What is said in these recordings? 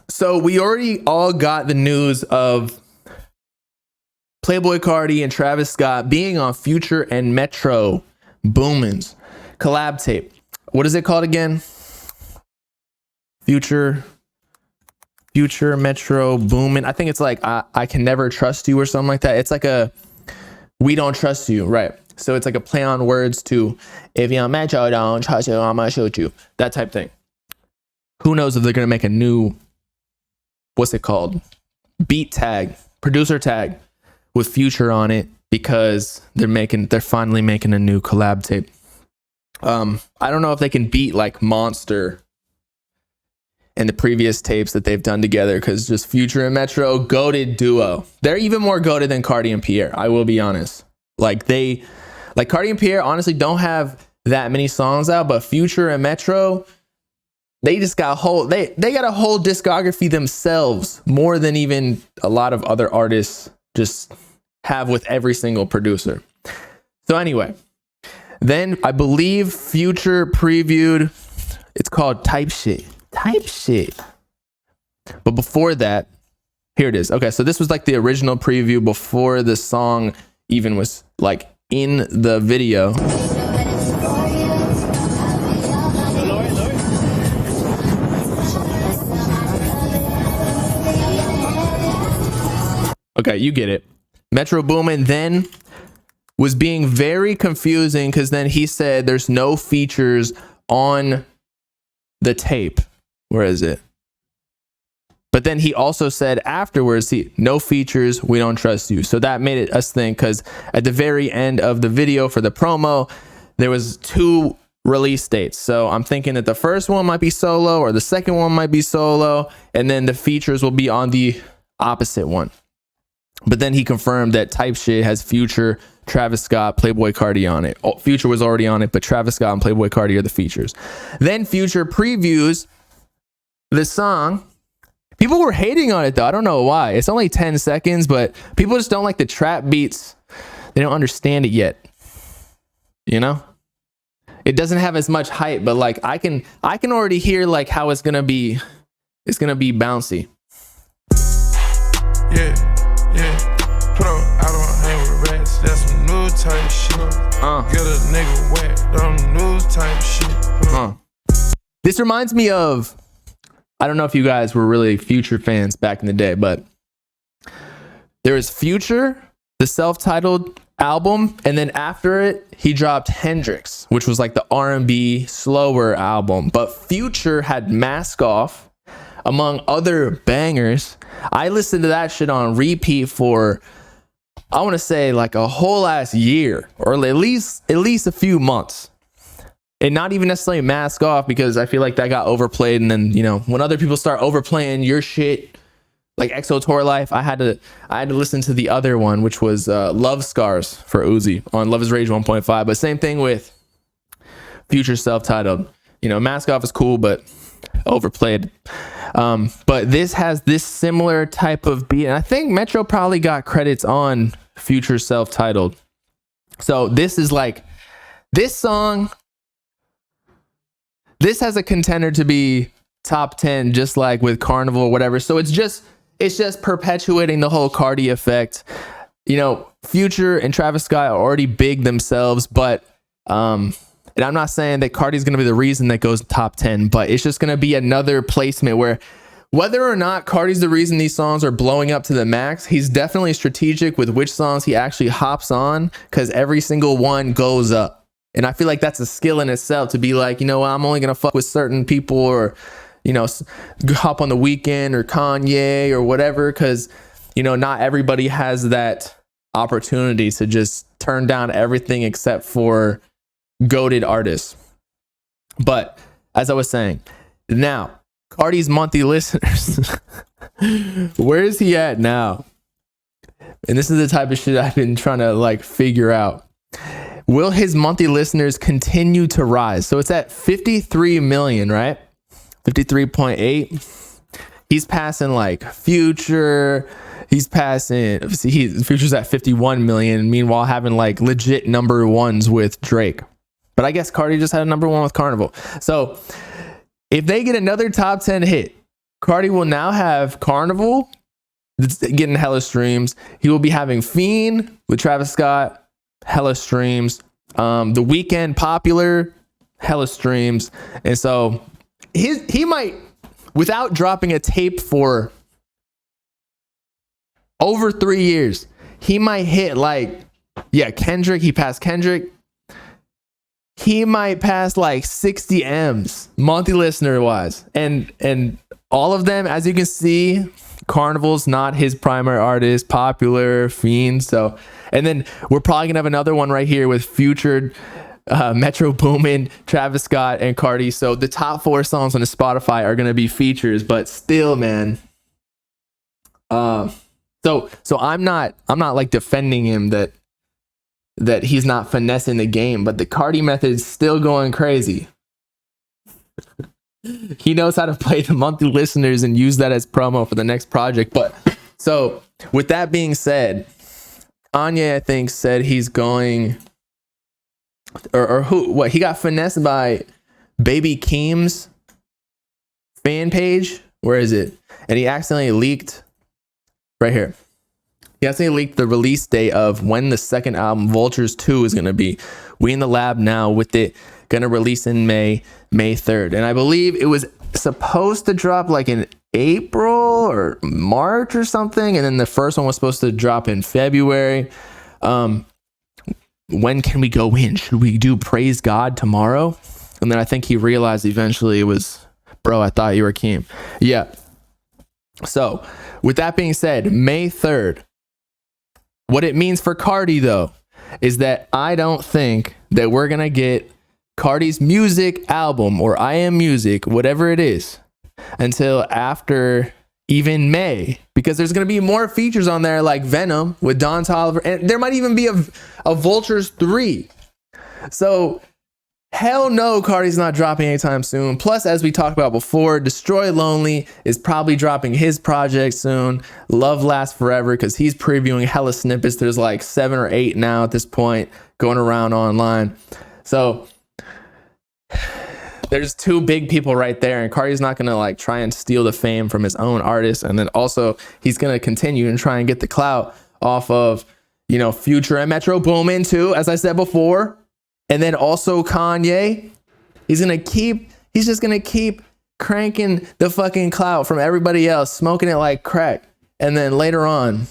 So we already all got the news of Playboi Carti and Travis Scott being on Future and Metroboomin's collab tape. What is it called again? Future Metroboomin. I think it's like I Can Never Trust You or something like that. It's like a We Don't Trust You, right? So it's like a play on words to if you Metro don't trust you, I'm gonna shoot you. That type thing. Who knows if they're gonna make a new, what's it called? Beat tag, producer tag with Future on it, because they're finally making a new collab tape. I don't know if they can beat like Monster and the previous tapes that they've done together, because just Future and Metro, goated duo. They're even more goated than Carti and Pierre, I will be honest. Carti and Pierre honestly don't have that many songs out, but Future and Metro, they just got they got a whole discography themselves, more than even a lot of other artists just have with every single producer. So anyway, then I believe Future previewed, it's called Type Shit. But before that, here it is. Okay, so this was like the original preview before the song even was like in the video. Okay, you get it. Metroboomin then was being very confusing, because then he said there's no features on the tape. Where is it? But then he also said afterwards, no features, we don't trust you. So that made us think, because at the very end of the video for the promo, there was 2 release dates. So I'm thinking that the first one might be solo, or the second one might be solo, and then the features will be on the opposite one. But then he confirmed that Type Shit has Future, Travis Scott, Playboi Carti on it. Future was already on it, but Travis Scott and Playboi Carti are the features. Then Future previews the song. People were hating on it though. I don't know why. It's only 10 seconds, but people just don't like the trap beats. They don't understand it yet. You know? It doesn't have as much hype, but like I can already hear like how it's gonna be bouncy. Yeah. Put on, I don't hang with rats. That's some new type shit. Get a nigga wet on new type shit. This reminds me of, I don't know if you guys were really Future fans back in the day, but there was Future, the self-titled album, and then after it, he dropped Hendrix, which was like the R&B slower album. But Future had Mask Off, among other bangers. I listened to that shit on repeat for, I want to say like a whole ass year, or at least a few months. And not even necessarily Mask Off, because I feel like that got overplayed. And then, you know, when other people start overplaying your shit, like EXO Tour Life, I had to listen to the other one, which was Love Scars for Uzi on Love is Rage 1.5. But same thing with Future self-titled. You know, Mask Off is cool, but overplayed. But this has this similar type of beat, and I think Metro probably got credits on Future self-titled. So this is like, this song, this has a contender to be top 10, just like with Carnival or whatever. So it's just perpetuating the whole Carti effect. You know, Future and Travis Scott are already big themselves, but and I'm not saying that Carti's going to be the reason that goes top 10, but it's just going to be another placement where, whether or not Carti's the reason these songs are blowing up to the max, he's definitely strategic with which songs he actually hops on, because every single one goes up. And I feel like that's a skill in itself, to be like, you know, I'm only going to fuck with certain people, or, you know, hop on The Weeknd or Kanye or whatever, because, you know, not everybody has that opportunity to just turn down everything except for goated artists. But as I was saying, now Carti's monthly listeners, where is he at now? And this is the type of shit I've been trying to like figure out. Will his monthly listeners continue to rise? So it's at 53 million, right? 53.8. He's passing like Future. He's passing, Future's at 51 million. Meanwhile, having like legit number ones with Drake. But I guess Carti just had a number one with Carnival. So if they get another top 10 hit, Cardi will now have Carnival, that's getting hella streams. He will be having Fiend with Travis Scott, hella streams. The Weeknd, Popular, hella streams. And so he might, without dropping a tape for over 3 years, he might hit like, Kendrick. He passed Kendrick. He might pass like 60 M's monthly listener wise. And all of them, as you can see, Carnival's not his primary artist, Popular, Fiend. So, and then we're probably gonna have another one right here with Future, Metroboomin, Travis Scott, and Cardi. So the top 4 songs on the Spotify are gonna be features, but still, man. So I'm not like defending him that he's not finessing the game, but the Cardi method is still going crazy. He knows how to play the monthly listeners and use that as promo for the next project. But so with that being said, Kanye, I think, said he's going, or who, what, he got finessed by Baby Keem's fan page. Where is it? And he accidentally leaked right here. He accidentally leaked the release date of when the second album, Vultures 2, is going to be. We in the lab now with it. Going to release in May 3rd. And I believe it was supposed to drop like in April or March or something. And then the first one was supposed to drop in February. When can we go in? Should we do Praise God tomorrow? And then I think he realized eventually it was, bro, I thought you were Keem. Yeah. So with that being said, May 3rd. What it means for Cardi, though, is that I don't think that we're going to get Cardi's music album or I Am Music, whatever it is, until after even May, because there's going to be more features on there like Venom with Don Toliver, and there might even be a Vultures 3. So hell no, Cardi's not dropping anytime soon. Plus, as we talked about before, Destroy Lonely is probably dropping his project soon. Love Lasts Forever, because he's previewing hella snippets. There's like 7 or 8 now at this point going around online. So there's 2 big people right there, and Cardi's not gonna like try and steal the fame from his own artist, and then also he's gonna continue and try and get the clout off of, you know, Future and Metroboomin too, as I said before, and then also Kanye. He's just gonna keep cranking the fucking clout from everybody else, smoking it like crack, and then later on,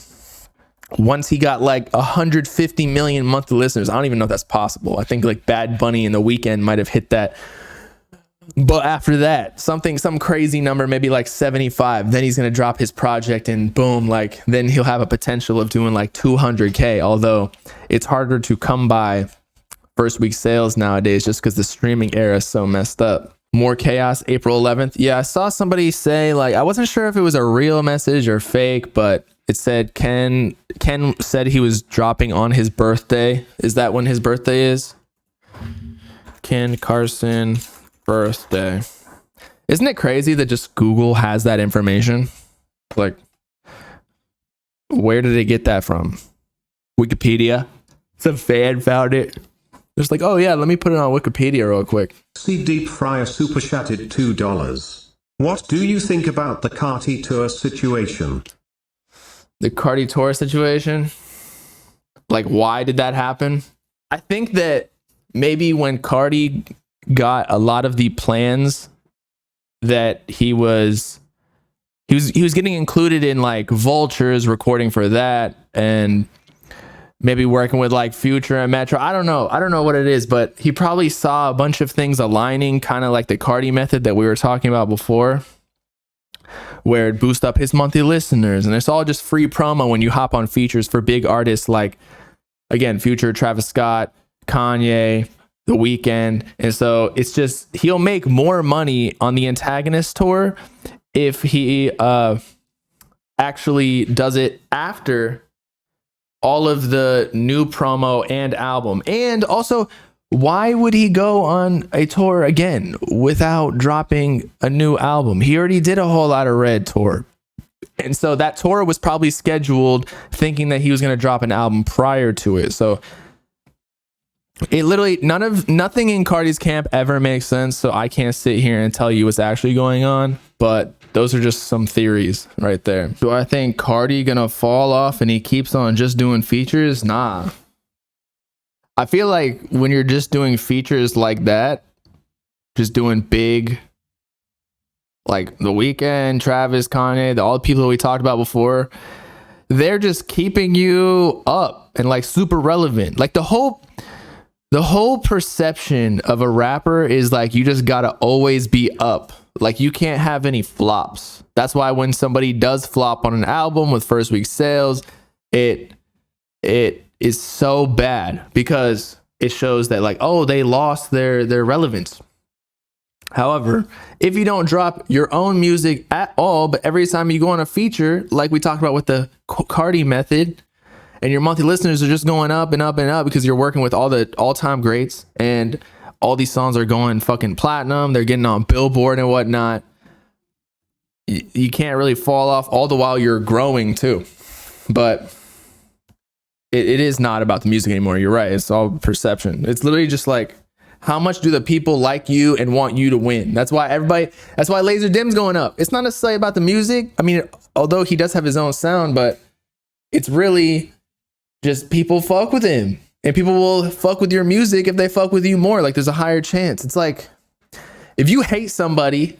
once he got like 150 million monthly listeners, I don't even know if that's possible. I think like Bad Bunny and The Weeknd might have hit that. But after that, some crazy number, maybe like 75, then he's going to drop his project and boom, like then he'll have a potential of doing like 200K. Although it's harder to come by first week sales nowadays just because the streaming era is so messed up. More chaos, April 11th. Yeah, I saw somebody say, like, I wasn't sure if it was a real message or fake, but it said Ken said he was dropping on his birthday. Is that when his birthday is? Ken Carson birthday. Isn't it crazy that just Google has that information? Like, where did it get that from? Wikipedia? Some fan found it. Just like, oh yeah, let me put it on Wikipedia real quick. See Deep Fryer super chatted $2. What do you think about the Carti tour situation? The Carti tour situation? Like, why did that happen? I think that maybe when Carti got a lot of the plans that he was getting included in, like Vultures, recording for that, and maybe working with like Future and Metro. I don't know what it is, but he probably saw a bunch of things aligning, kind of like the Carti method that we were talking about before, where it boosts up his monthly listeners, and it's all just free promo when you hop on features for big artists like, again, Future, Travis Scott, Kanye, The Weeknd. And so it's just, he'll make more money on the Antagonist tour if he actually does it after all of the new promo and album. And also, why would he go on a tour again without dropping a new album? He already did a Whole Lotta Red tour. And so that tour was probably scheduled thinking that he was going to drop an album prior to it. So It literally nothing in Cardi's camp ever makes sense, so I can't sit here and tell you what's actually going on, but those are just some theories right there. Do I think Cardi gonna fall off and he keeps on just doing features? Nah. I feel like when you're just doing features like that, just doing big, like The Weeknd, Travis, Kanye, all the people that we talked about before, they're just keeping you up and like super relevant. Like the whole perception of a rapper is like you just gotta always be up. Like you can't have any flops. That's why when somebody does flop on an album with first week sales, it is so bad because it shows that like, oh, they lost their relevance. However, if you don't drop your own music at all, but every time you go on a feature, like we talked about with the Cardi method, and your monthly listeners are just going up and up and up because you're working with all the all-time greats and all these songs are going fucking platinum. They're getting on Billboard and whatnot. You can't really fall off all the while you're growing too. But it is not about the music anymore. You're right. It's all perception. It's literally just like, how much do the people like you and want you to win? That's why Laser Dim's going up. It's not necessarily about the music. I mean, although he does have his own sound, but it's really just people fuck with him, and people will fuck with your music if they fuck with you more. Like there's a higher chance. It's like if you hate somebody,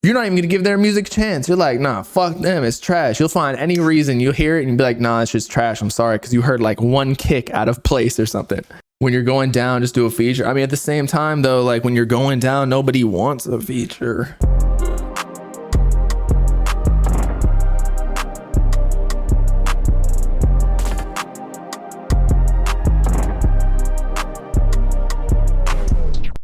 you're not even gonna give their music a chance. You're like, nah, fuck them, it's trash. You'll find any reason, you'll hear it and you'll be like, nah, it's just trash. I'm sorry, because you heard like one kick out of place or something. When you're going down, just do a feature. I mean, at the same time though, like when you're going down, nobody wants a feature.